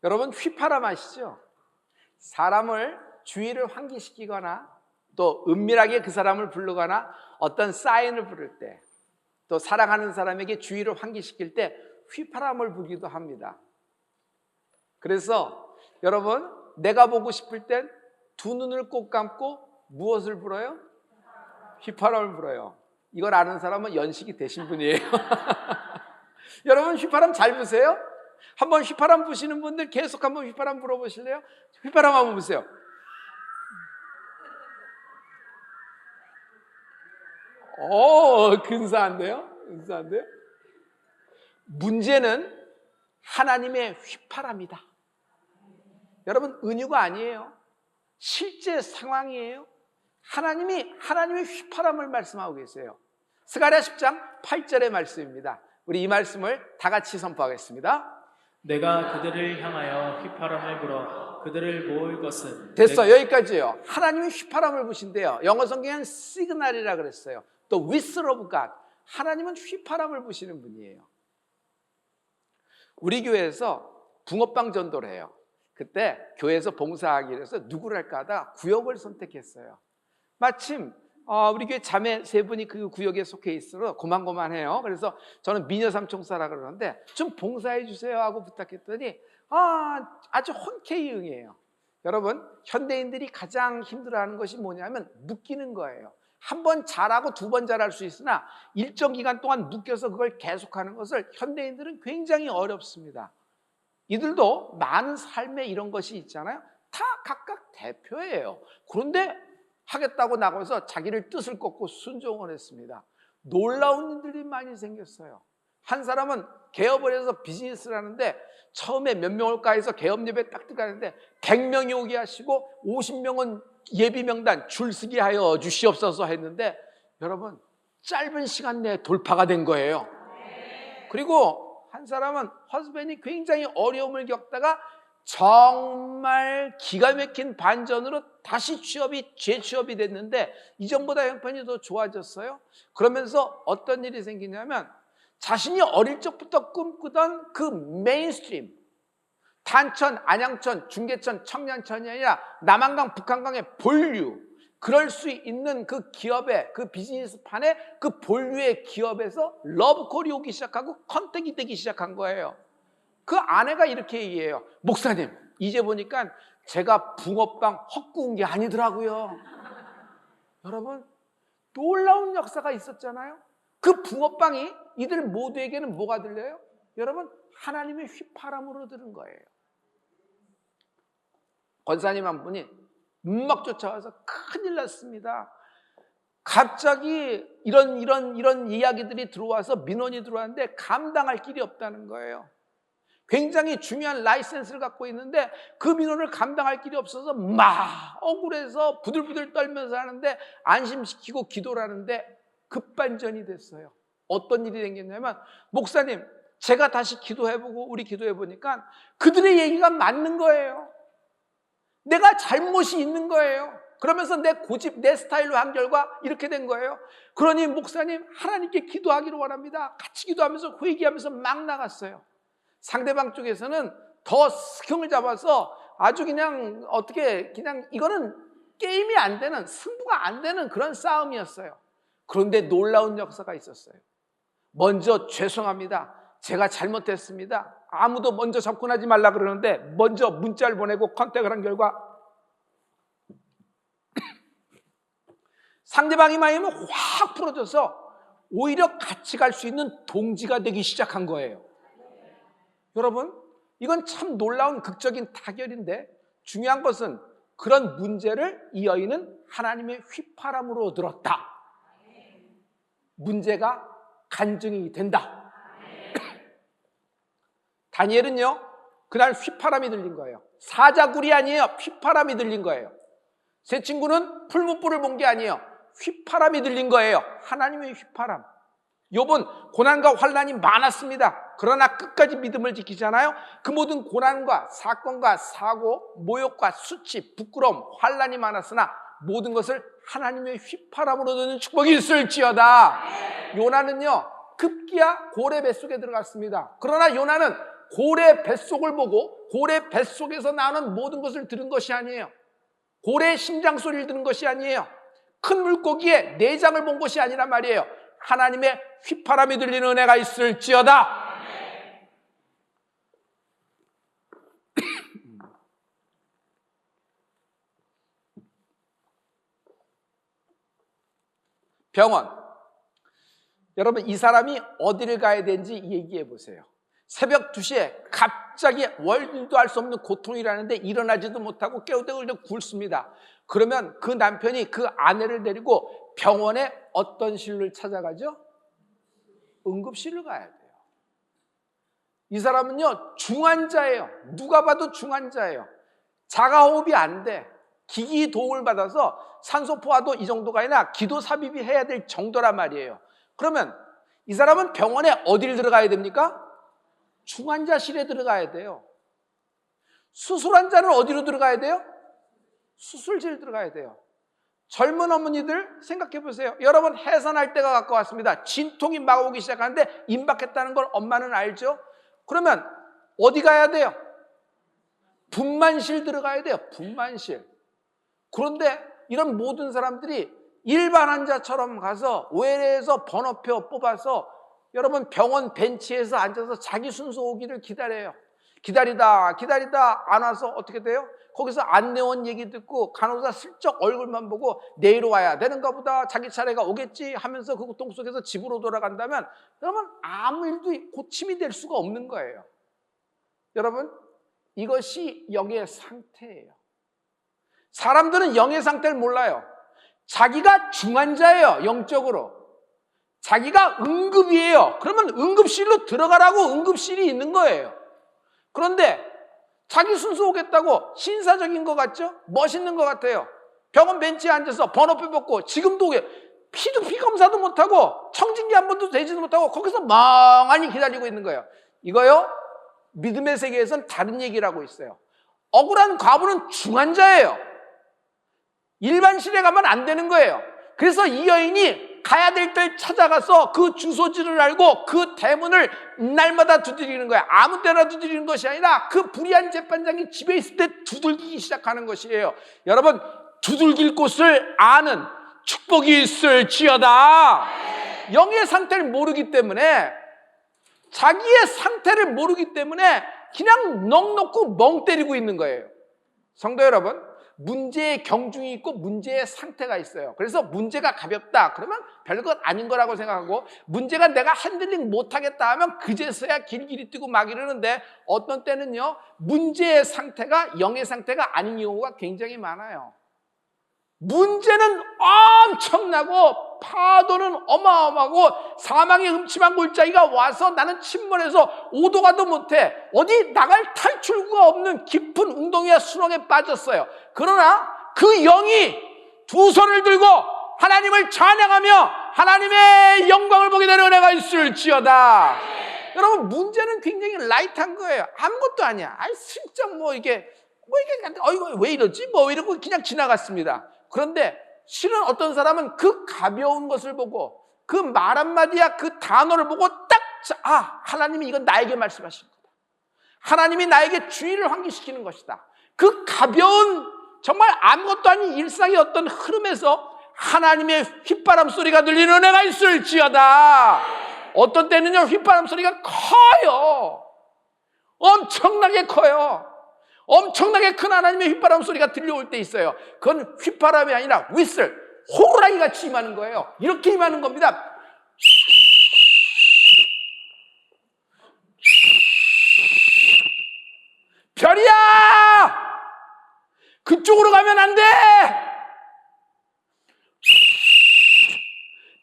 여러분 휘파람 아시죠? 사람을 주의를 환기시키거나 또 은밀하게 그 사람을 부르거나 어떤 사인을 부를 때, 또 사랑하는 사람에게 주의를 환기시킬 때 휘파람을 불기도 합니다. 그래서 여러분, 내가 보고 싶을 땐 두 눈을 꼭 감고 무엇을 불어요? 휘파람을 불어요. 이걸 아는 사람은 연식이 되신 분이에요. 여러분 휘파람 잘 부세요? 한번 휘파람 부시는 분들 계속 한번 휘파람 불어보실래요? 휘파람 한번 부세요. 근사한데요? 근사한데요? 문제는 하나님의 휘파람이다. 여러분 은유가 아니에요. 실제 상황이에요. 하나님의 휘파람을 말씀하고 계세요. 스가랴 10장 8절의 말씀입니다. 우리 이 말씀을 다 같이 선포하겠습니다. 내가 그들을 향하여 휘파람을 불어 그들을 모을 것은 됐어요. 여기까지요. 하나님이 휘파람을 부신대요. 영어 성경에는 시그널이라 그랬어요. 또 whistle of God. 하나님은 휘파람을 부시는 분이에요. 우리 교회에서 붕어빵 전도를 해요. 그때 교회에서 봉사하기 위해서 누구를 할까 하다가 구역을 선택했어요. 마침 우리 교회 자매 세 분이 그 구역에 속해 있어서 고만고만해요. 그래서 저는 미녀 삼총사라 그러는데 좀 봉사해 주세요 하고 부탁했더니 아주 흔쾌히 응해요. 여러분 현대인들이 가장 힘들어하는 것이 뭐냐면 묶이는 거예요. 한 번 잘하고 두 번 잘할 수 있으나 일정 기간 동안 묶여서 그걸 계속하는 것을 현대인들은 굉장히 어렵습니다. 이들도 많은 삶에 이런 것이 있잖아요. 다 각각 대표예요. 그런데 하겠다고 나가서 자기를 뜻을 꺾고 순종을 했습니다. 놀라운 일들이 많이 생겼어요. 한 사람은 개업을 해서 비즈니스를 하는데 처음에 몇 명 올까 해서 개업 예배 딱 들어가는데 100명이 오게 하시고 50명은 예비 명단 줄서기 하여 주시옵소서 했는데 여러분 짧은 시간 내에 돌파가 된 거예요. 그리고 한 사람은 허스밴이 굉장히 어려움을 겪다가 정말 기가 막힌 반전으로 다시 재취업이 됐는데 이전보다 형편이 더 좋아졌어요. 그러면서 어떤 일이 생기냐면 자신이 어릴 적부터 꿈꾸던 그 메인스트림, 단천, 안양천, 중계천, 청량천이 아니라 남한강, 북한강의 본류, 그럴 수 있는 그 기업의 그 비즈니스판에 그 본류의 기업에서 러브콜이 오기 시작하고 컨택이 되기 시작한 거예요. 그 아내가 이렇게 얘기해요. 목사님, 이제 보니까 제가 붕어빵 헛구운 게 아니더라고요. 여러분, 놀라운 역사가 있었잖아요. 그 붕어빵이 이들 모두에게는 뭐가 들려요? 여러분, 하나님의 휘파람으로 들은 거예요. 권사님 한 분이 막 쫓아와서 큰일 났습니다. 갑자기 이런 이야기들이 들어와서 민원이 들어왔는데 감당할 길이 없다는 거예요. 굉장히 중요한 라이센스를 갖고 있는데 그 민원을 감당할 길이 없어서 막 억울해서 부들부들 떨면서 하는데 안심시키고 기도를 하는데 급반전이 됐어요. 어떤 일이 생겼냐면 목사님 제가 다시 기도해보고 우리 기도해보니까 그들의 얘기가 맞는 거예요. 내가 잘못이 있는 거예요. 그러면서 내 고집, 내 스타일로 한 결과 이렇게 된 거예요. 그러니 목사님 하나님께 기도하기를 원합니다. 같이 기도하면서 회개하면서 막 나갔어요. 상대방 쪽에서는 더 스경을 잡아서 아주 그냥 이거는 게임이 안 되는, 승부가 안 되는 그런 싸움이었어요. 그런데 놀라운 역사가 있었어요. 먼저 죄송합니다. 제가 잘못했습니다. 아무도 먼저 접근하지 말라 그러는데 먼저 문자를 보내고 컨택을 한 결과 상대방이 마음이 확 풀어져서 오히려 같이 갈 수 있는 동지가 되기 시작한 거예요. 여러분, 이건 참 놀라운 극적인 타결인데 중요한 것은 그런 문제를 이 여인은 하나님의 휘파람으로 들었다. 문제가 간증이 된다. 다니엘은요, 그날 휘파람이 들린 거예요. 사자굴이 아니에요. 휘파람이 들린 거예요. 제 친구는 풀무불을 본 게 아니에요. 휘파람이 들린 거예요. 하나님의 휘파람. 욥은 고난과 환난이 많았습니다. 그러나 끝까지 믿음을 지키잖아요. 그 모든 고난과 사건과 사고, 모욕과 수치, 부끄러움, 환난이 많았으나 모든 것을 하나님의 휘파람으로 듣는 축복이 있을지어다. 요나는요 급기야 고래 뱃속에 들어갔습니다. 그러나 요나는 고래 뱃속을 보고 고래 뱃속에서 나오는 모든 것을 들은 것이 아니에요. 고래의 심장 소리를 들은 것이 아니에요. 큰 물고기의 내장을 본 것이 아니란 말이에요. 하나님의 휘파람이 들리는 은혜가 있을지어다. 병원. 여러분, 이 사람이 어디를 가야 되는지 얘기해 보세요. 새벽 2시에 갑자기 월들도 할 수 없는 고통이라는데 일어나지도 못하고 깨우대고 굴습니다. 그러면 그 남편이 그 아내를 데리고 병원에 어떤 실을 찾아가죠? 응급실을 가야 돼요. 이 사람은요, 중환자예요. 누가 봐도 중환자예요. 자가호흡이 안 돼. 기기 도움을 받아서 산소포화도 이 정도가 아니라 기도 삽입이 해야 될 정도란 말이에요. 그러면 이 사람은 병원에 어디를 들어가야 됩니까? 중환자실에 들어가야 돼요. 수술한 자는 어디로 들어가야 돼요? 수술실 들어가야 돼요. 젊은 어머니들 생각해 보세요. 여러분, 해산할 때가 가까웠습니다. 진통이 막 오기 시작하는데 임박했다는 걸 엄마는 알죠? 그러면 어디 가야 돼요? 분만실 들어가야 돼요. 분만실. 그런데 이런 모든 사람들이 일반 환자처럼 가서 외래에서 번호표 뽑아서 여러분 병원 벤치에서 앉아서 자기 순서 오기를 기다려요. 기다리다 안 와서 어떻게 돼요? 거기서 안내원 얘기 듣고 간호사 슬쩍 얼굴만 보고 내일 와야 되는가 보다, 자기 차례가 오겠지 하면서 그 고통 속에서 집으로 돌아간다면 여러분 아무 일도 고침이 될 수가 없는 거예요. 여러분, 이것이 영의 상태예요. 사람들은 영의 상태를 몰라요. 자기가 중환자예요. 영적으로. 자기가 응급이에요. 그러면 응급실로 들어가라고 응급실이 있는 거예요. 그런데 자기 순서 오겠다고 신사적인 것 같죠? 멋있는 것 같아요. 병원 벤치에 앉아서 번호표 뽑고 지금도 피도 피 검사도 못하고 청진기 한 번도 되지도 못하고 거기서 멍하니 기다리고 있는 거예요. 이거요, 믿음의 세계에선 다른 얘기를 하고 있어요. 억울한 과부는 중환자예요. 일반실에 가면 안 되는 거예요. 그래서 이 여인이 가야 될 때 찾아가서 그 주소지를 알고 그 대문을 날마다 두드리는 거예요. 아무 때나 두드리는 것이 아니라 그 불의한 재판장이 집에 있을 때 두들기기 시작하는 것이에요. 여러분, 두들길 곳을 아는 축복이 있을지어다. 영의 상태를 모르기 때문에, 자기의 상태를 모르기 때문에 그냥 넋놓고 멍 때리고 있는 거예요. 성도 여러분, 문제의 경중이 있고 문제의 상태가 있어요. 그래서 문제가 가볍다 그러면 별것 아닌 거라고 생각하고, 문제가 내가 핸들링 못하겠다 하면 그제서야 길길이 뛰고 막 이러는데, 어떤 때는요 문제의 상태가 영의 상태가 아닌 경우가 굉장히 많아요. 문제는 엄청나고 파도는 어마어마하고 사망의 음침한 골짜기가 와서 나는 침몰해서 오도 가도 못해, 어디 나갈 탈출구가 없는 깊은 웅덩이와 수렁에 빠졌어요. 그러나 그 영이 두 손을 들고 하나님을 찬양하며 하나님의 영광을 보게 되는 은혜가 있을지어다. 여러분, 문제는 굉장히 라이트한 거예요. 아무것도 아니야. 슬쩍 이게 왜 이러지? 이러고 그냥 지나갔습니다. 그런데 실은 어떤 사람은 그 가벼운 것을 보고 그 말 한마디야 그 단어를 보고 딱, 하나님이 이건 나에게 말씀하신 거다. 하나님이 나에게 주의를 환기시키는 것이다. 그 가벼운 정말 아무것도 아닌 일상의 어떤 흐름에서 하나님의 휘바람 소리가 들리는 은혜가 있을지어다. 어떤 때는요 휘바람 소리가 커요. 엄청나게 커요. 엄청나게 큰 하나님의 휘바람 소리가 들려올 때 있어요. 그건 휘바람이 아니라 휘슬, 호루라기 같이 임하는 거예요. 이렇게 임하는 겁니다. 별이야! 그쪽으로 가면 안 돼!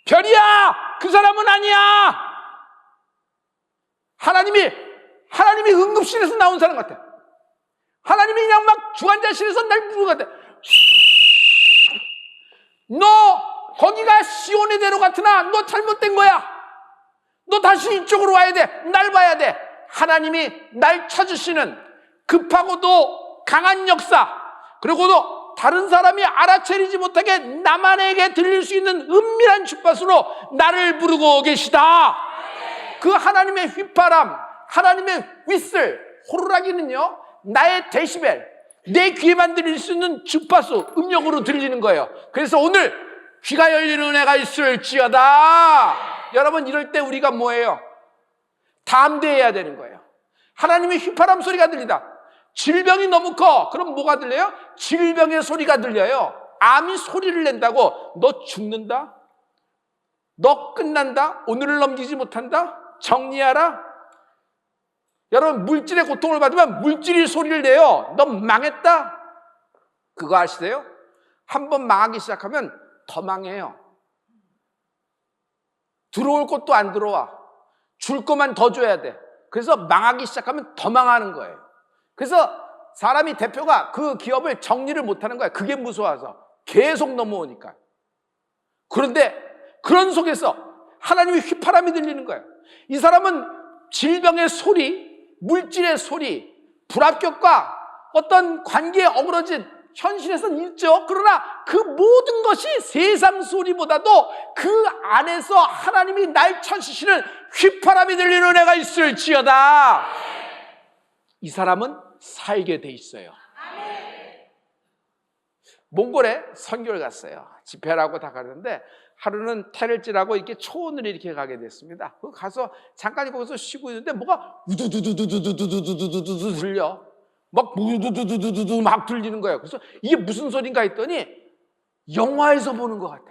별이야! 그 사람은 아니야! 하나님이 응급실에서 나온 사람 같아. 하나님이 그냥 막 중환자실에서 날 부르는 것 같아. 너 거기가 시온의 대로 같으나 너 잘못된 거야. 너 다시 이쪽으로 와야 돼. 날 봐야 돼. 하나님이 날 찾으시는 급하고도 강한 역사, 그리고도 다른 사람이 알아채리지 못하게 나만에게 들릴 수 있는 은밀한 주파수로 나를 부르고 계시다. 그 하나님의 휘바람, 하나님의 휘슬, 호루라기는요 나의 데시벨, 내 귀에만 들릴 수 있는 주파수, 음력으로 들리는 거예요. 그래서 오늘 귀가 열리는 은혜가 있을지어다. 여러분, 이럴 때 우리가 뭐예요? 담대해야 되는 거예요. 하나님의 휘파람 소리가 들리다. 질병이 너무 커. 그럼 뭐가 들려요? 질병의 소리가 들려요. 암이 소리를 낸다고. 너 죽는다? 너 끝난다? 오늘을 넘기지 못한다? 정리하라? 여러분, 물질의 고통을 받으면 물질이 소리를 내요. 너 망했다? 그거 아시세요? 한번 망하기 시작하면 더 망해요. 들어올 것도 안 들어와. 줄 것만 더 줘야 돼. 그래서 망하기 시작하면 더 망하는 거예요. 그래서 사람이, 대표가 그 기업을 정리를 못하는 거예요. 그게 무서워서. 계속 넘어오니까. 그런데 그런 속에서 하나님의 휘파람이 들리는 거예요. 이 사람은 질병의 소리, 물질의 소리, 불합격과 어떤 관계에 어그러진 현실에서는 있죠. 그러나 그 모든 것이 세상 소리보다도 그 안에서 하나님이 날 찾으시는 휘파람이 들리는 은혜가 있을지어다. 이 사람은 살게 돼 있어요. 몽골에 선교를 갔어요. 집회라고 다 가는데 하루는 태를 찌라고 이렇게 초원을 이렇게 가게 됐습니다. 그 가서 잠깐 거기서 쉬고 있는데 뭐가 우두두두두두두두두두두두 들려. 막 우두두두두두두 막 들리는 거예요. 그래서 이게 무슨 소린가 했더니 영화에서 보는 것 같아.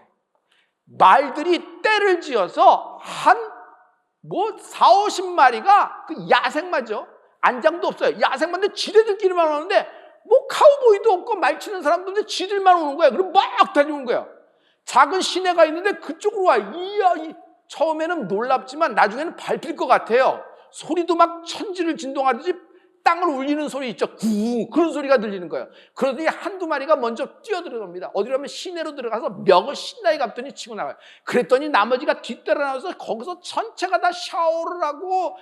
말들이 떼를 지어서 한 4, 50마리가 그 야생마죠. 안장도 없어요. 야생마인데 지네들끼리만 오는데 카우보이도 없고 말 치는 사람도 없는데 지들만 오는 거야. 그럼 막 달려오는 거야. 작은 시내가 있는데 그쪽으로 와. 처음에는 놀랍지만 나중에는 밟힐 것 같아요. 소리도 막 천지를 진동하듯이 땅을 울리는 소리 있죠. 구, 그런 소리가 들리는 거예요. 그러더니 한두 마리가 먼저 뛰어들어갑니다. 어디로 가면 시내로 들어가서 멱을 신나게 갑더니 치고 나가요. 그랬더니 나머지가 뒤따라 나와서 거기서 전체가 다 샤워를 하고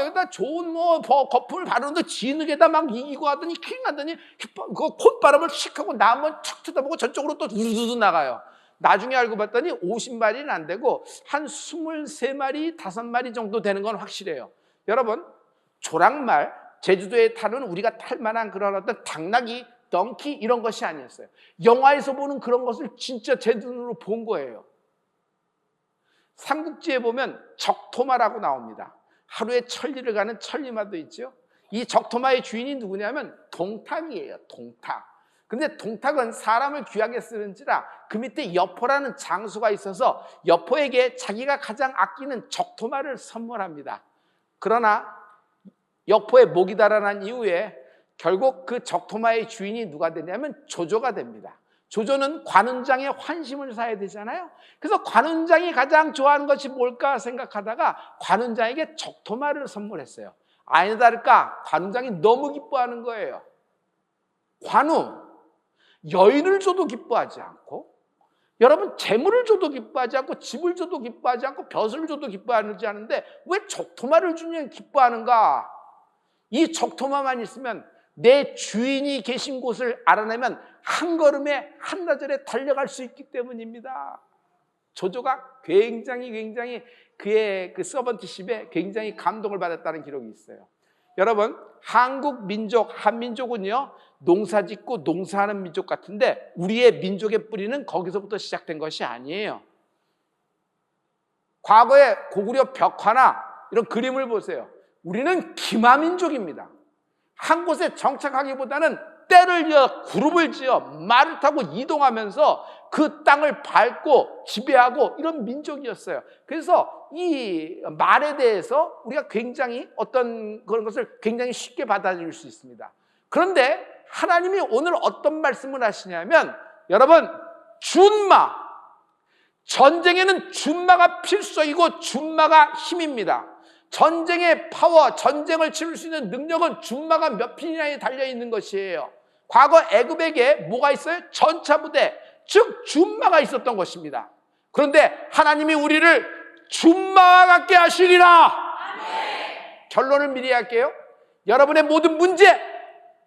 여기다 좋은 거품을 바르는데 진흙에다 막 이기고 하더니 킹 하더니 그 콧바람을 칙 하고 나 한번 툭 쳐다보고 저쪽으로 또 우르르 나가요. 나중에 알고 봤더니 50마리는 안 되고 한 23마리, 5마리 정도 되는 건 확실해요. 여러분, 조랑말, 제주도에 타는 우리가 탈 만한 그런 어떤 당나귀, 덩키 이런 것이 아니었어요. 영화에서 보는 그런 것을 진짜 제 눈으로 본 거예요. 삼국지에 보면 적토마라고 나옵니다. 하루에 천리를 가는 천리마도 있죠. 이 적토마의 주인이 누구냐면 동탁이에요. 동탁. 근데 동탁은 사람을 귀하게 쓰는지라 그 밑에 여포라는 장수가 있어서 여포에게 자기가 가장 아끼는 적토마를 선물합니다. 그러나 여포의 목이 달아난 이후에 결국 그 적토마의 주인이 누가 되냐면 조조가 됩니다. 조조는 관운장의 환심을 사야 되잖아요. 그래서 관운장이 가장 좋아하는 것이 뭘까 생각하다가 관운장에게 적토마를 선물했어요. 아니나 다를까 관운장이 너무 기뻐하는 거예요. 관우, 여인을 줘도 기뻐하지 않고, 여러분 재물을 줘도 기뻐하지 않고, 집을 줘도 기뻐하지 않고, 벼슬을 줘도 기뻐하지 않는데 왜 적토마를 주면 기뻐하는가? 이 적토마만 있으면 내 주인이 계신 곳을 알아내면 한 걸음에 한나절에 달려갈 수 있기 때문입니다. 조조가 굉장히 그의 그 서번트십에 굉장히 감동을 받았다는 기록이 있어요. 여러분, 한국 민족, 한민족은요, 농사 짓고 농사하는 민족 같은데 우리의 민족의 뿌리는 거기서부터 시작된 것이 아니에요. 과거에 고구려 벽화나 이런 그림을 보세요. 우리는 기마민족입니다. 한 곳에 정착하기보다는 떼를 이어 그룹을 지어 말을 타고 이동하면서 그 땅을 밟고 지배하고 이런 민족이었어요. 그래서 이 말에 대해서 우리가 굉장히 어떤 그런 것을 굉장히 쉽게 받아들일 수 있습니다. 그런데 하나님이 오늘 어떤 말씀을 하시냐면, 여러분, 준마, 전쟁에는 준마가 필수이고 준마가 힘입니다. 전쟁의 파워, 전쟁을 치를 수 있는 능력은 준마가 몇 필이나에 달려있는 것이에요. 과거 애굽에게 뭐가 있어요? 전차부대, 즉 준마가 있었던 것입니다. 그런데 하나님이 우리를 준마와 같게 하시리라. 아멘. 결론을 미리 할게요. 여러분의 모든 문제,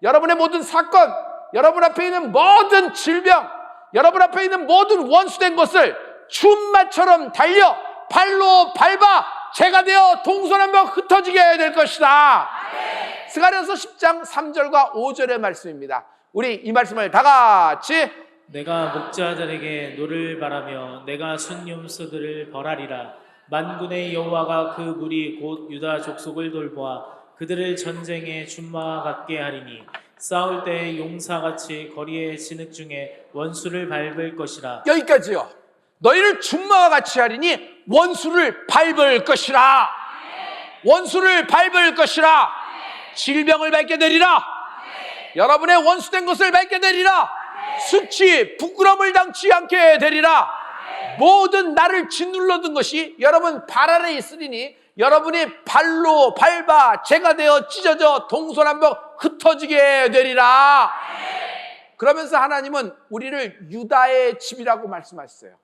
여러분의 모든 사건, 여러분 앞에 있는 모든 질병, 여러분 앞에 있는 모든 원수된 것을 준마처럼 달려 발로 밟아 제가 되어 동서남북 흩어지게 해야 될 것이다. 아멘. 스가랴서 10장 3절과 5절의 말씀입니다. 우리 이 말씀을 다 같이. 내가 목자들에게 노를 바라며 내가 순념수들을 벌하리라. 만군의 여호와가 그 무리 곧 유다 족속을 돌보아 그들을 전쟁의 준마와 같게 하리니 싸울 때 용사같이 거리의 진흙 중에 원수를 밟을 것이라. 여기까지요. 너희를 준마와 같이 하리니 원수를 밟을 것이라. 원수를 밟을 것이라. 질병을 밟게 되리라. 여러분의 원수된 것을 밟게 되리라. 수치, 부끄러움을 당치 않게 되리라. 모든 나를 짓눌러둔 것이 여러분 발 아래 있으리니 여러분이 발로 밟아 죄가 되어 찢어져 동서남북 흩어지게 되리라. 그러면서 하나님은 우리를 유다의 집이라고 말씀하셨어요.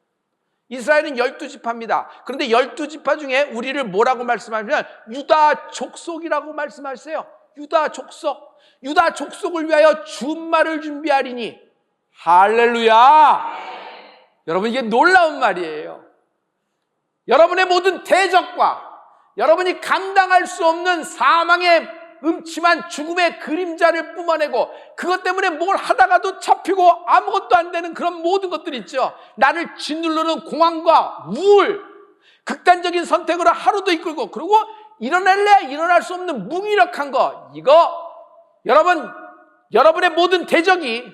이스라엘은 12지파입니다. 그런데 12지파 중에 우리를 뭐라고 말씀하시면 유다 족속이라고 말씀하세요. 유다 족속. 유다 족속을 위하여 준마를 준비하리니. 할렐루야. 여러분, 이게 놀라운 말이에요. 여러분의 모든 대적과 여러분이 감당할 수 없는 사망의 음침한 죽음의 그림자를 뿜어내고 그것 때문에 뭘 하다가도 잡히고 아무것도 안 되는 그런 모든 것들 있죠. 나를 짓누르는 공황과 우울, 극단적인 선택으로 하루도 이끌고, 그리고 일어날래 일어날 수 없는 무기력한 거, 이거 여러분의 모든 대적이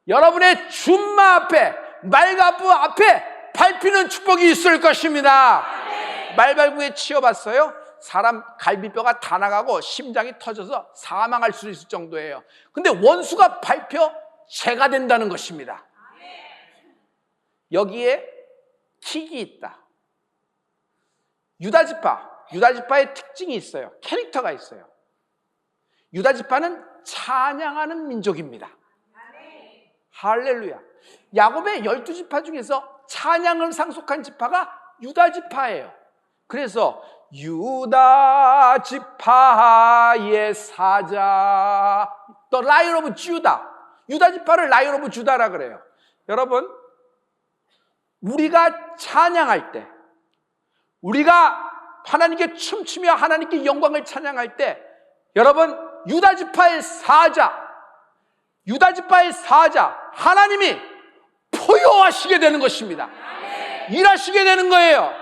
여러분의 준마 앞에, 말가부 앞에 밟히는 축복이 있을 것입니다. 말발굽에 치여봤어요? 사람 갈비뼈가 다 나가고 심장이 터져서 사망할 수 있을 정도예요. 근데 원수가 밟혀 죄가 된다는 것입니다. 여기에 킥이 있다. 유다지파의 특징이 있어요. 캐릭터가 있어요. 유다지파는 찬양하는 민족입니다. 할렐루야. 야곱의 12지파 중에서 찬양을 상속한 지파가 유다지파예요. 그래서 유다 지파의 사자, The Lion of Judah. 유다 지파를 Lion of Judah라 그래요. 여러분, 우리가 찬양할 때, 우리가 하나님께 춤추며 하나님께 영광을 찬양할 때, 여러분, 유다 지파의 사자, 하나님이 포효하시게 되는 것입니다. 일하시게 되는 거예요.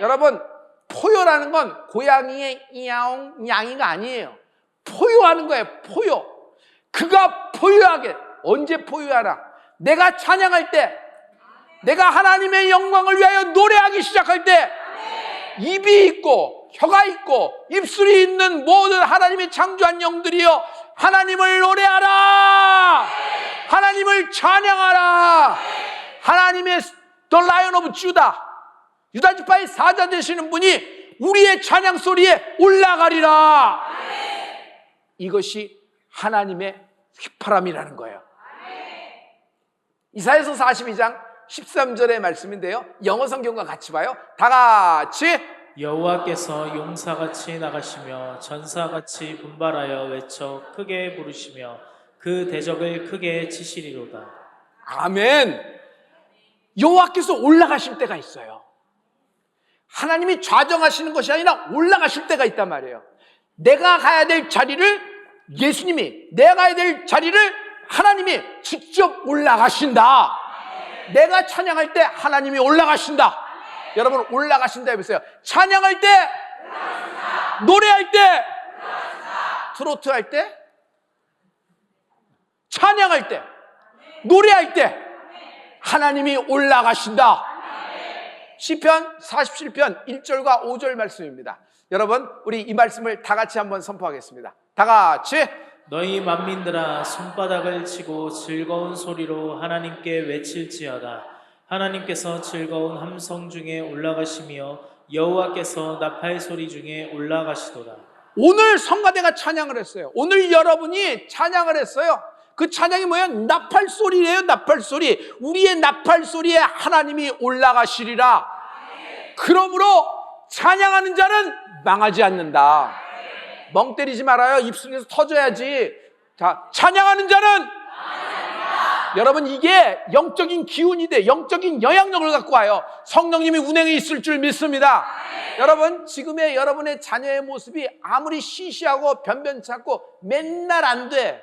여러분, 포효라는 건 고양이의 이야옹 양이가 아니에요. 포효하는 거예요. 포효. 그가 포효하게. 언제 포효하나? 내가 찬양할 때, 내가 하나님의 영광을 위하여 노래하기 시작할 때, 입이 있고 혀가 있고 입술이 있는 모든 하나님의 창조한 영들이여, 하나님을 노래하라. 하나님을 찬양하라. 하나님의 The Lion of Judah, 유다지파의 사자 되시는 분이 우리의 찬양 소리에 올라가리라. 이것이 하나님의 휘파람이라는 거예요. 이사야서 42장 13절의 말씀인데요, 영어 성경과 같이 봐요. 다 같이. 여호와께서 용사같이 나가시며 전사같이 분발하여 외쳐 크게 부르시며 그 대적을 크게 치시리로다. 아멘. 여호와께서 올라가실 때가 있어요. 하나님이 좌정하시는 것이 아니라 올라가실 때가 있단 말이에요. 내가 가야 될 자리를 예수님이, 내가 가야 될 자리를 하나님이 직접 올라가신다. 내가 찬양할 때 하나님이 올라가신다. 여러분, 올라가신다 해보세요. 찬양할 때, 노래할 때, 트로트 할 때, 찬양할 때, 노래할 때 하나님이 올라가신다. 시편 47편 1절과 5절 말씀입니다. 여러분, 우리 이 말씀을 다 같이 한번 선포하겠습니다. 다 같이. 너희 만민들아 손바닥을 치고 즐거운 소리로 하나님께 외칠지어다. 하나님께서 즐거운 함성 중에 올라가시며 여호와께서 나팔 소리 중에 올라가시도다. 오늘 성가대가 찬양을 했어요. 오늘 여러분이 찬양을 했어요. 그 찬양이 뭐예요? 나팔 소리래요. 나팔 소리. 우리의 나팔 소리에 하나님이 올라가시리라. 그러므로 찬양하는 자는 망하지 않는다. 멍 때리지 말아요. 입술에서 터져야지. 자, 찬양하는 자는 여러분, 이게 영적인 기운이 돼, 영적인 영향력을 갖고 와요. 성령님이 운행에 있을 줄 믿습니다. 여러분, 지금의 여러분의 자녀의 모습이 아무리 시시하고 변변찮고 맨날 안 돼,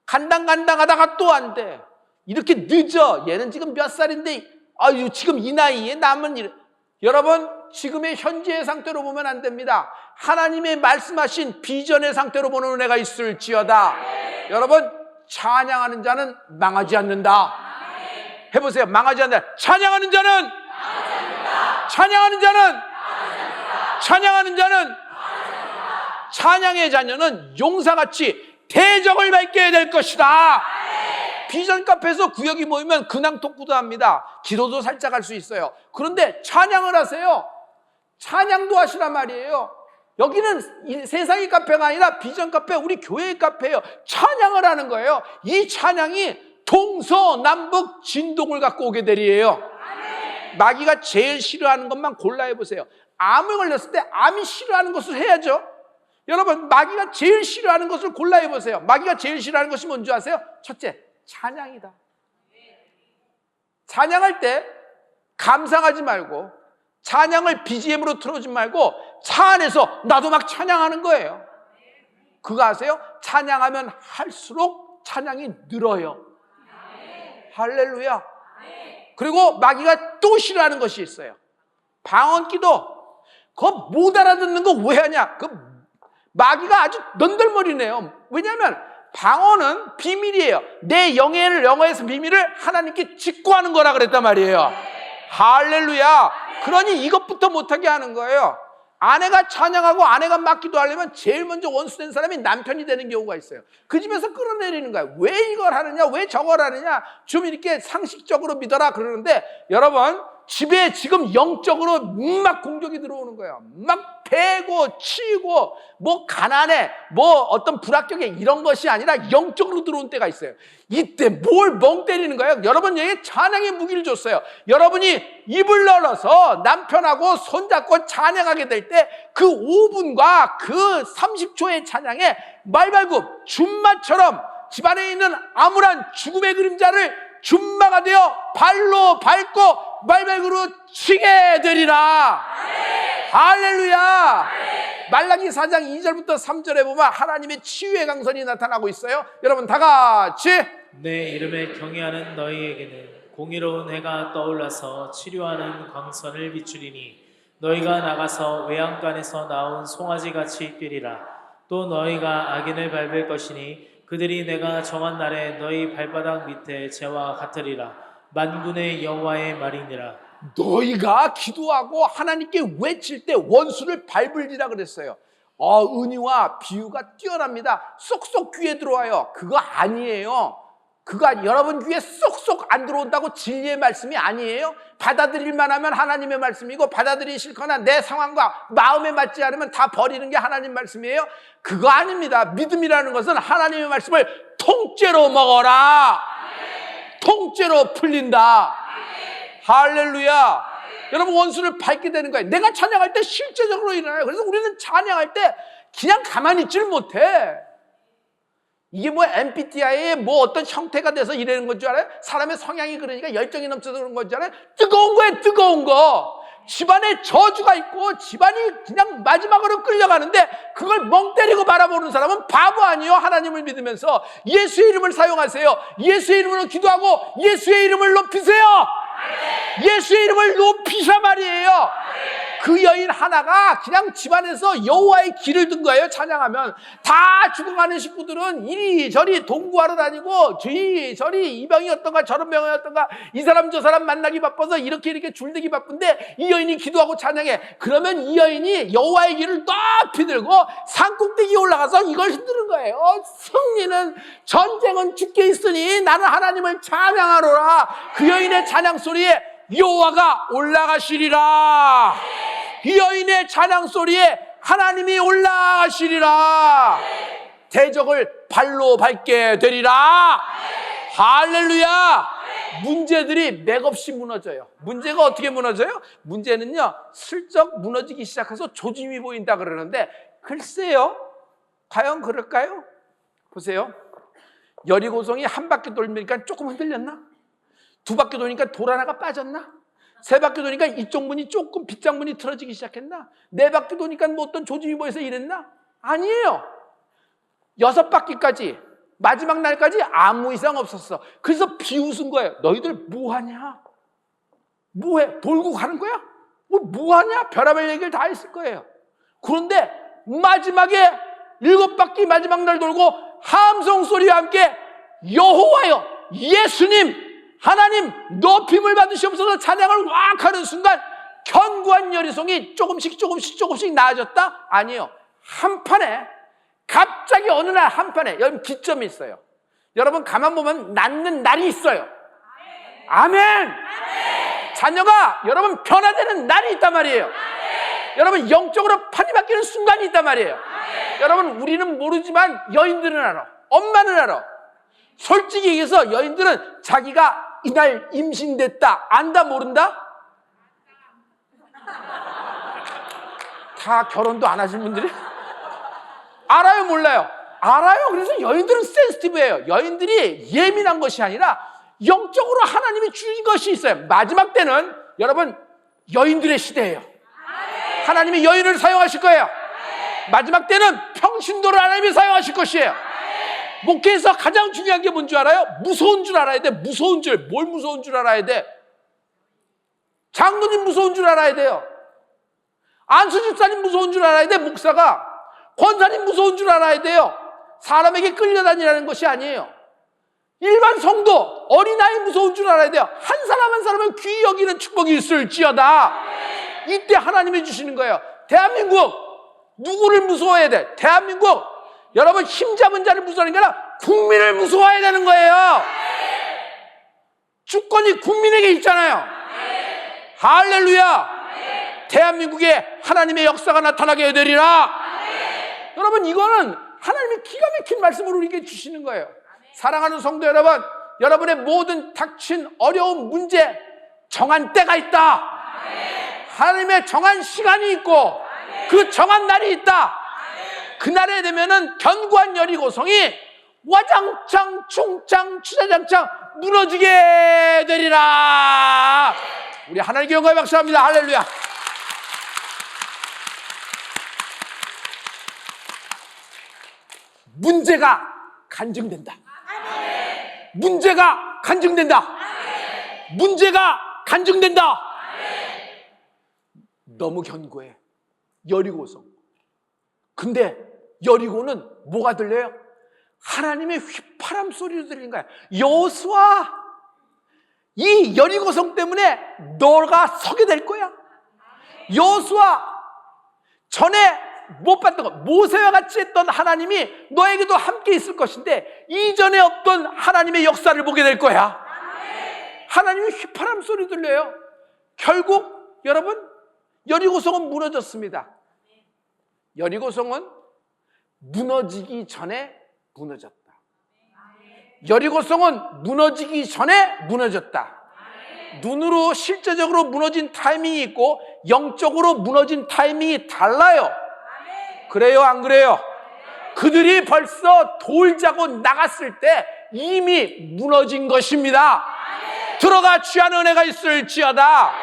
간당간당하다가 또 안 돼, 이렇게 늦어, 얘는 지금 몇 살인데 아유 지금 이 나이에 남은 일, 여러분 지금의 현재의 상태로 보면 안 됩니다. 하나님의 말씀하신 비전의 상태로 보는 은혜가 있을지어다. 여러분, 찬양하는 자는 망하지 않는다. 해보세요. 망하지 않는다. 찬양하는 자는 찬양하는 자는 찬양하는 자는 찬양의 자녀는 용사같이 대적을 밟게 될 것이다. 비전 카페에서 구역이 모이면 근황 토크도 합니다. 기도도 살짝 할 수 있어요. 그런데 찬양을 하세요. 찬양도 하시란 말이에요. 여기는 이 세상의 카페가 아니라 비전 카페, 우리 교회의 카페예요. 찬양을 하는 거예요. 이 찬양이 동서남북 진동을 갖고 오게 되리에요. 마귀가 제일 싫어하는 것만 골라해 보세요. 암을 걸렸을 때 암이 싫어하는 것을 해야죠. 여러분, 마귀가 제일 싫어하는 것을 골라해 보세요. 마귀가 제일 싫어하는 것이 뭔지 아세요? 첫째, 찬양이다. 찬양할 때 감상하지 말고, 찬양을 BGM으로 틀어주지 말고 차 안에서 나도 막 찬양하는 거예요. 그거 아세요? 찬양하면 할수록 찬양이 늘어요. 할렐루야. 그리고 마귀가 또 싫어하는 것이 있어요. 방언기도. 그거 못 알아듣는 거 왜 하냐? 그 마귀가 아주 넌덜머리네요. 왜냐하면 방언은 비밀이에요. 내 영에서 비밀을 하나님께 직구하는 거라 그랬단 말이에요. 할렐루야. 그러니 이것부터 못하게 하는 거예요. 아내가 찬양하고 아내가 맡기도 하려면 제일 먼저 원수된 사람이 남편이 되는 경우가 있어요. 그 집에서 끌어내리는 거예요. 왜 이걸 하느냐, 왜 저걸 하느냐, 좀 이렇게 상식적으로 믿어라 그러는데, 여러분, 집에 지금 영적으로 막 공격이 들어오는 거예요. 막 패고 치고, 뭐 가난해, 뭐 어떤 불합격해, 이런 것이 아니라 영적으로 들어온 때가 있어요. 이때 뭘 멍 때리는 거예요? 여러분, 여기 찬양의 무기를 줬어요. 여러분이 입을 열어서 남편하고 손잡고 찬양하게 될 때 그 5분과 그 30초의 찬양에 말발굽, 줌마처럼 집안에 있는 암울한 죽음의 그림자를 줌마가 되어 발로 밟고 말발굽으로 치게 되리라. 할렐루야. 말라기 4장 2절부터 3절에 보면 하나님의 치유의 강선이 나타나고 있어요. 여러분 다 같이. 내 이름에 경외하는 너희에게는 공의로운 해가 떠올라서 치료하는 광선을 비추리니 너희가 나가서 외양간에서 나온 송아지같이 뛰리라. 또 너희가 악인을 밟을 것이니 그들이 내가 정한 날에 너희 발바닥 밑에 재와 같으리라. 만군의 여호와의 말이니라. 너희가 기도하고 하나님께 외칠 때 원수를 밟으리라 그랬어요. 은유와 비유가 뛰어납니다. 쏙쏙 귀에 들어와요. 그거 아니에요. 그가 여러분 귀에 쏙쏙 안 들어온다고 진리의 말씀이 아니에요. 받아들일만 하면 하나님의 말씀이고, 받아들이기 싫거나 내 상황과 마음에 맞지 않으면 다 버리는 게 하나님 말씀이에요. 그거 아닙니다. 믿음이라는 것은 하나님의 말씀을 통째로 먹어라. 통째로 풀린다. 할렐루야. 여러분, 원수를 밟게 되는 거예요. 내가 찬양할 때 실제적으로 일어나요. 그래서 우리는 찬양할 때 그냥 가만히 있질 못해. 이게 뭐 MBTI의 뭐 어떤 형태가 돼서 이러는 건 줄 알아요? 사람의 성향이 그러니까 열정이 넘쳐서 그런 건 줄 알아요? 뜨거운 거에 뜨거운 거. 집안에 저주가 있고 집안이 그냥 마지막으로 끌려가는데 그걸 멍 때리고 바라보는 사람은 바보 아니에요. 하나님을 믿으면서 예수의 이름을 사용하세요. 예수의 이름으로 기도하고 예수의 이름을 높이세요. 예수의 이름을 높이사 말이에요. 그 여인 하나가 그냥 집안에서 여호와의 길을 든 거예요. 찬양하면 다 죽어가는 식구들은 이리저리 동구하러 다니고 저리 이 병이 어떤가 저런 병이 어떤가 이 사람 저 사람 만나기 바빠서 이렇게 줄대기 바쁜데 이 여인이 기도하고 찬양해. 그러면 이 여인이 여호와의 길을 높이 들고 산꼭대기에 올라가서 이걸 흔드는 거예요. 승리는, 전쟁은 주께 있으니 나는 하나님을 찬양하노라. 그 여인의 찬양 소리에 여호와가 올라가시리라. 이 여인의 찬양 소리에 하나님이 올라가시리라. 대적을 발로 밟게 되리라. 할렐루야. 문제들이 맥없이 무너져요. 문제가 어떻게 무너져요? 문제는요, 슬쩍 무너지기 시작해서 조짐이 보인다 그러는데, 글쎄요, 과연 그럴까요? 보세요. 여리고성이 한 바퀴 돌니까 조금 흔들렸나? 두 바퀴 도니까 돌 하나가 빠졌나? 세 바퀴 도니까 이쪽 문이 조금 빗장문이 틀어지기 시작했나? 네 바퀴 도니까 뭐 어떤 조짐이 보여서 이랬나? 아니에요. 여섯 바퀴까지, 마지막 날까지 아무 이상 없었어. 그래서 비웃은 거예요. 너희들 뭐하냐? 뭐해? 돌고 가는 거야? 뭐하냐? 별의별 얘기를 다 했을 거예요. 그런데 마지막에 일곱 바퀴 마지막 날 돌고 함성 소리와 함께 여호와여, 예수님, 하나님 높임을 받으시옵소서 찬양을 왁 하는 순간 견고한 여리송이 조금씩 나아졌다? 아니에요. 한판에 갑자기 어느 날 한판에 여러분 기점이 있어요. 여러분 가만 보면 낫는 날이 있어요. 아멘. 자녀가 여러분 변화되는 날이 있단 말이에요. 여러분 영적으로 판이 바뀌는 순간이 있단 말이에요. 여러분 우리는 모르지만 여인들은 알아. 엄마는 알아. 솔직히 얘기해서 여인들은 자기가 이날 임신됐다 안다 모른다? 다 결혼도 안 하신 분들이? 알아요 몰라요? 알아요. 그래서 여인들은 센시티브해요. 여인들이 예민한 것이 아니라 영적으로 하나님이 주신 것이 있어요. 마지막 때는 여러분 여인들의 시대예요. 하나님이 여인을 사용하실 거예요. 마지막 때는 평신도를 하나님이 사용하실 것이에요. 목회에서 가장 중요한 게 뭔 줄 알아요? 무서운 줄 알아야 돼. 무서운 줄. 뭘 무서운 줄 알아야 돼? 장로님 무서운 줄 알아야 돼요. 안수 집사님 무서운 줄 알아야 돼. 목사가. 권사님 무서운 줄 알아야 돼요. 사람에게 끌려다니라는 것이 아니에요. 일반 성도, 어린아이 무서운 줄 알아야 돼요. 한 사람 한 사람은 귀히 여기는 축복이 있을지어다. 이때 하나님이 주시는 거예요. 대한민국 누구를 무서워해야 돼? 대한민국 여러분 힘 잡은 자를 무서워하는 게 아니라 국민을 무서워해야 되는 거예요. 주권이 국민에게 있잖아요. 할렐루야. 대한민국에 하나님의 역사가 나타나게 되리라. 여러분 이거는 하나님이 기가 막힌 말씀으로 우리에게 주시는 거예요. 사랑하는 성도 여러분, 여러분의 모든 닥친 어려운 문제 정한 때가 있다. 하나님의 정한 시간이 있고 그 정한 날이 있다. 그날에 되면은 견고한 여리고성이 와장창 충창 추자장창 무너지게 되리라. 우리 하나님께 영광의 박수합니다. 할렐루야. 문제가 간증된다. 문제가 간증된다. 문제가 간증된다. 너무 견고해. 여리고성. 근데 여리고는 뭐가 들려요? 하나님의 휘파람 소리로 들리는 거야. 여호수아, 이 여리고성 때문에 너가 서게 될 거야. 여호수아, 전에 못 봤던 것, 모세와 같이 했던 하나님이 너에게도 함께 있을 것인데 이전에 없던 하나님의 역사를 보게 될 거야. 하나님의 휘파람 소리 들려요. 결국 여러분 여리고성은 무너졌습니다. 여리고성은 무너지기 전에 무너졌다. 여리고성은 무너지기 전에 무너졌다. 눈으로 실제적으로 무너진 타이밍이 있고 영적으로 무너진 타이밍이 달라요. 그래요 안 그래요? 그들이 벌써 돌 자고 나갔을 때 이미 무너진 것입니다. 들어가 취한 은혜가 있을지어다.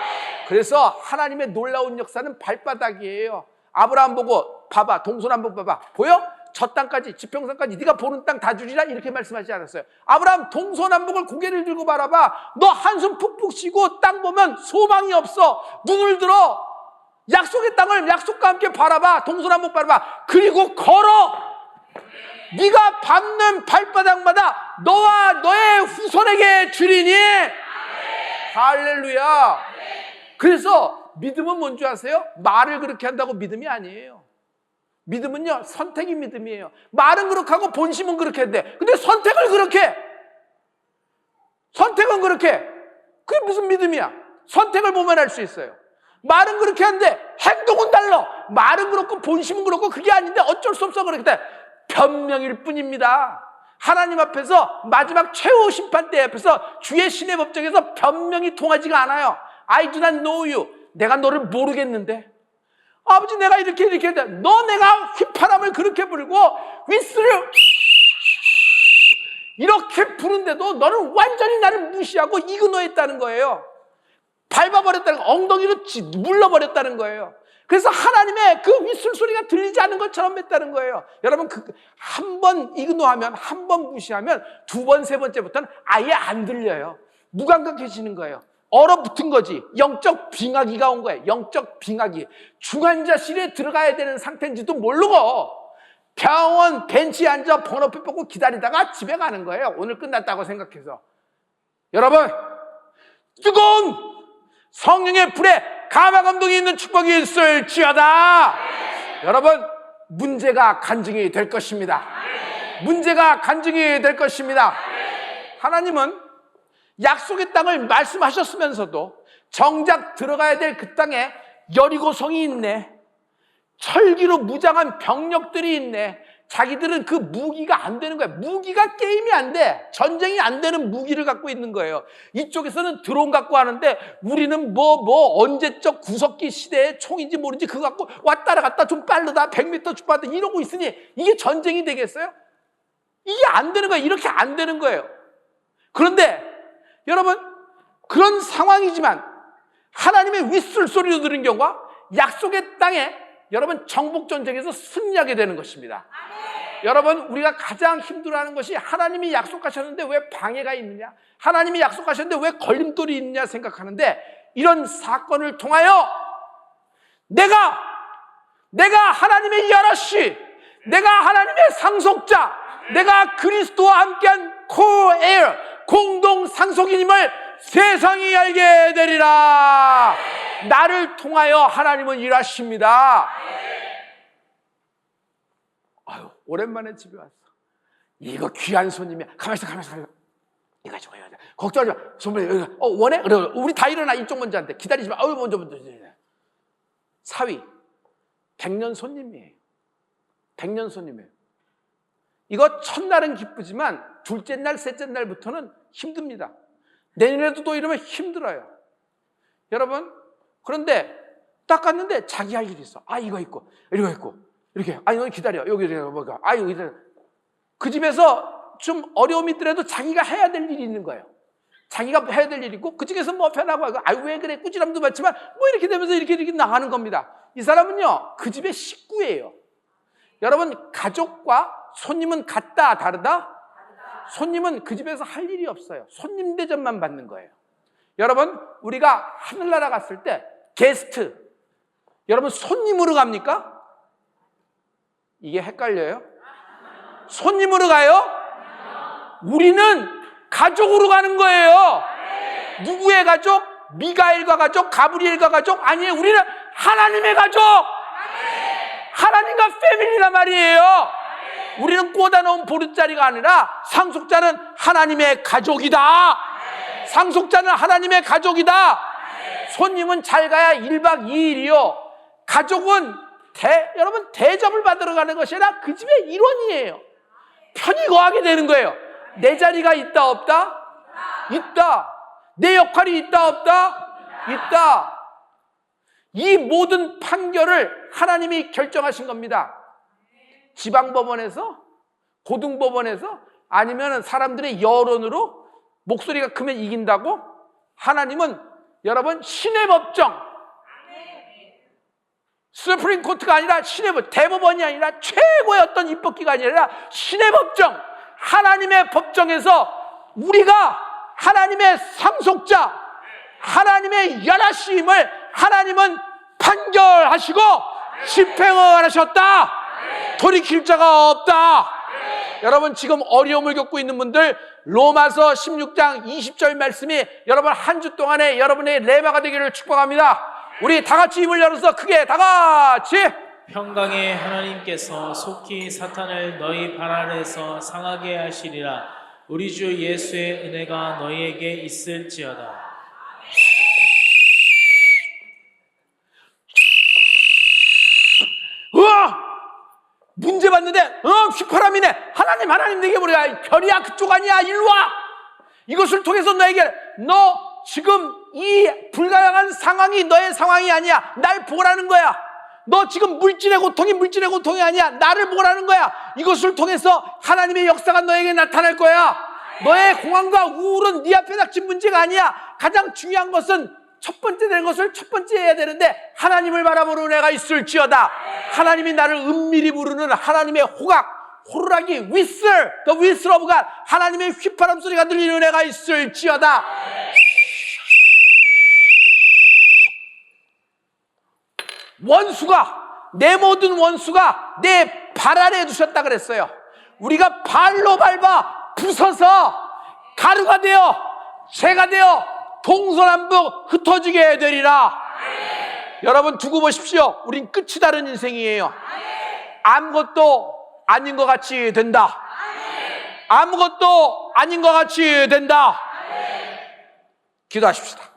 그래서 하나님의 놀라운 역사는 발바닥이에요. 아브라함 보고 봐봐, 동선 한번 봐봐. 보여? 저 땅까지, 지평선까지 네가 보는 땅 다 주리라 이렇게 말씀하지 않았어요. 아브라함 동서남북을 고개를 들고 바라봐. 너 한숨 푹푹 쉬고 땅 보면 소망이 없어. 눈을 들어 약속의 땅을 약속과 함께 바라봐. 동서남북 바라봐. 그리고 걸어. 네가 밟는 발바닥마다 너와 너의 후손에게 주리니. 할렐루야. 그래서 믿음은 뭔지 아세요? 말을 그렇게 한다고 믿음이 아니에요. 믿음은요, 선택이 믿음이에요. 말은 그렇게 하고 본심은 그렇게 한대. 근데 선택을 그렇게 해. 선택은 그렇게 해. 그게 무슨 믿음이야? 선택을 보면 알 수 있어요. 말은 그렇게 한대. 행동은 달라. 말은 그렇고 본심은 그렇고 그게 아닌데 어쩔 수 없어 그렇게 돼. 변명일 뿐입니다. 하나님 앞에서 마지막 최후 심판대 앞에서 주의 신의 법정에서 변명이 통하지가 않아요. I do not know you. 내가 너를 모르겠는데. 아버지 내가 이렇게 했는데 너 내가 휘파람을 그렇게 불고 휘슬을 이렇게 부른데도 너는 완전히 나를 무시하고 이그노했다는 거예요. 밟아버렸다는 거, 엉덩이로 물러버렸다는 거예요. 그래서 하나님의 그 휘슬 소리가 들리지 않는 것처럼 했다는 거예요. 여러분, 한 번 이그노하면, 한 번 무시하면 두 번, 세 번째부터는 아예 안 들려요. 무감각해지는 거예요. 얼어붙은 거지. 영적 빙하기가 온 거예요. 영적 빙하기. 중환자실에 들어가야 되는 상태인지도 모르고 병원 벤치에 앉아 번호표 뽑고 기다리다가 집에 가는 거예요. 오늘 끝났다고 생각해서. 여러분, 뜨거운 성령의 불에 감화 감동이 있는 축복이 있을지어다. 여러분, 문제가 간증이 될 것입니다. 문제가 간증이 될 것입니다. 하나님은 약속의 땅을 말씀하셨으면서도 정작 들어가야 될 그 땅에 여리고성이 있네, 철기로 무장한 병력들이 있네. 자기들은 그 무기가 안 되는 거야. 무기가 게임이 안 돼. 전쟁이 안 되는 무기를 갖고 있는 거예요. 이쪽에서는 드론 갖고 하는데 우리는 언제적 구석기 시대의 총인지 모르지 그거 갖고 왔다 갔다 좀 빠르다 100m 주파다 이러고 있으니 이게 전쟁이 되겠어요? 이게 안 되는 거예요. 이렇게 안 되는 거예요. 그런데 여러분, 그런 상황이지만 하나님의 휘슬 소리를 들은 경우가 약속의 땅에 여러분 정복전쟁에서 승리하게 되는 것입니다. 여러분, 우리가 가장 힘들어하는 것이 하나님이 약속하셨는데 왜 방해가 있느냐, 하나님이 약속하셨는데 왜 걸림돌이 있느냐 생각하는데, 이런 사건을 통하여 내가 하나님의 여럿이, 내가 하나님의 상속자, 내가 그리스도와 함께한 코에어, 공동 상속인임을 세상이 알게 되리라. 나를 통하여 하나님은 일하십니다. 아유, 오랜만에 집에 왔어. 이거 귀한 손님이야. 가만히 있어. 이거 가지고 와야 돼. 걱정하지 마. 손님, 원해? 그래, 우리 다 일어나. 이쪽 먼저 한테. 기다리지 마. 먼저. 사위. 100년 손님이에요. 100년 손님이에요. 이거 첫날은 기쁘지만 둘째 날, 셋째 날부터는 힘듭니다. 내년에도 또 이러면 힘들어요. 여러분, 그런데 딱 갔는데 자기 할 일이 있어. 이거 있고, 이거 있고, 이렇게. 너는 기다려. 여기 뭐가. 여기 기다려. 그 집에서 좀 어려움이 있더라도 자기가 해야 될 일이 있는 거예요. 자기가 해야 될 일이 있고, 그 중에서 편하고, 왜 그래? 꾸지람도 받지만, 이렇게 되면서 이렇게 나가는 겁니다. 이 사람은요, 그 집의 식구예요. 여러분, 가족과 손님은 같다, 다르다? 손님은 그 집에서 할 일이 없어요. 손님 대접만 받는 거예요. 여러분, 우리가 하늘나라 갔을 때 게스트, 여러분 손님으로 갑니까? 이게 헷갈려요? 손님으로 가요? 우리는 가족으로 가는 거예요. 누구의 가족? 미가엘과 가족, 가브리엘과 가족? 아니에요. 우리는 하나님의 가족, 하나님과 패밀리란 말이에요. 우리는 꽂아놓은 보릿자리가 아니라 상속자는 하나님의 가족이다. 상속자는 하나님의 가족이다. 손님은 잘 가야 1박 2일이요. 가족은 여러분 대접을 받으러 가는 것이 아니라 그 집의 일원이에요. 편히 거하게 되는 거예요. 내 자리가 있다 없다? 있다. 내 역할이 있다 없다? 있다. 이 모든 판결을 하나님이 결정하신 겁니다. 지방법원에서, 고등법원에서, 아니면 사람들의 여론으로 목소리가 크면 이긴다고? 하나님은 여러분 신의 법정, 스프링 코트가 아니라 신의 법정, 대법원이 아니라 최고의 어떤 입법기관이 아니라 신의 법정, 하나님의 법정에서 우리가 하나님의 상속자, 하나님의 연하심을 하나님은 판결하시고 집행을 하셨다. 돌이킬 자가 없다. 여러분, 지금 어려움을 겪고 있는 분들, 로마서 16장 20절 말씀이 여러분 한 주 동안에 여러분의 레마가 되기를 축복합니다. 우리 다 같이 입을 열어서 크게 다 같이, 평강의 하나님께서 속히 사탄을 너희 발 아래에서 상하게 하시리라. 우리 주 예수의 은혜가 너희에게 있을지어다. 문제 받는데 휘파람이네. 하나님 내게 뭐야? 별이야, 그쪽 아니야, 일로 와. 이것을 통해서 너에게, 너 지금 이 불가능한 상황이 너의 상황이 아니야. 날 보라는 거야. 너 지금 물질의 고통이 아니야. 나를 보라는 거야. 이것을 통해서 하나님의 역사가 너에게 나타날 거야. 너의 공황과 우울은 네 앞에 닥친 문제가 아니야. 가장 중요한 것은 첫 번째 된 것을 첫 번째 해야 되는데, 하나님을 바라보는 은혜가 있을지어다. 하나님이 나를 은밀히 부르는 하나님의 호각, 호루라기, whistle, the whistle of God, 하나님의 휘파람 소리가 들리는 은혜가 있을지어다. 원수가, 내 모든 원수가 내 발 아래에 두셨다 그랬어요. 우리가 발로 밟아 부서서 가루가 되어 재가 되어 동서남북 흩어지게 되리라. 여러분 두고 보십시오. 우린 끝이 다른 인생이에요. 아무것도 아닌 것 같이 된다. 아무것도 아닌 것 같이 된다. 기도하십시다.